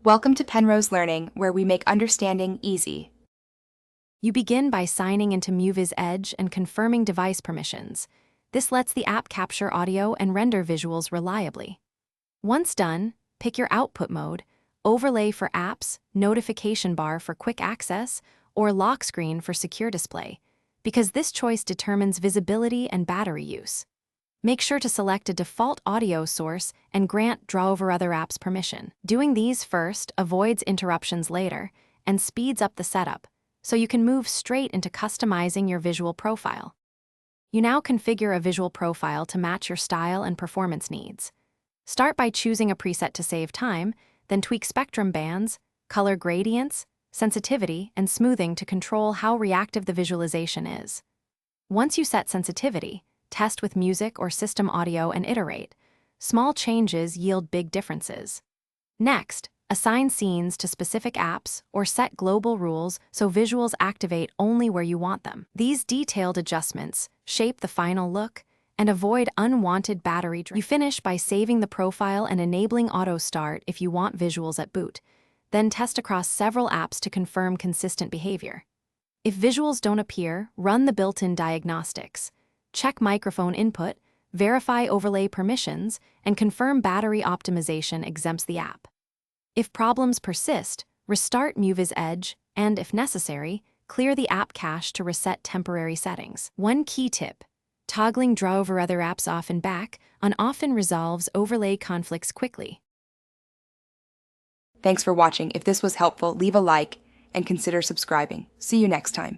Welcome to Penrose Learning, where we make understanding easy. You begin by signing into Muviz Edge and confirming device permissions. This lets the app capture audio and render visuals reliably. Once done, pick your output mode: overlay for apps, notification bar for quick access, or lock screen for secure display, because this choice determines visibility and battery use. Make sure to select a default audio source and grant Draw Over Other Apps permission. Doing these first avoids interruptions later and speeds up the setup, so you can move straight into customizing your visual profile. You now configure a visual profile to match your style and performance needs. Start by choosing a preset to save time, then tweak spectrum bands, color gradients, sensitivity, and smoothing to control how reactive the visualization is. Once you set sensitivity, test with music or system audio and iterate. Small changes yield big differences. Next, assign scenes to specific apps or set global rules so visuals activate only where you want them. These detailed adjustments shape the final look and avoid unwanted battery drain. You finish by saving the profile and enabling auto start if you want visuals at boot. Then test across several apps to confirm consistent behavior. If visuals don't appear, run the built-in diagnostics. Check microphone input, verify overlay permissions, and confirm battery optimization exempts the app. If problems persist, restart Muviz Edge and, if necessary, clear the app cache to reset temporary settings. One key tip: toggling Draw Over Other Apps off and back often resolves overlay conflicts quickly. Thanks for watching. If this was helpful, leave a like and consider subscribing. See you next time.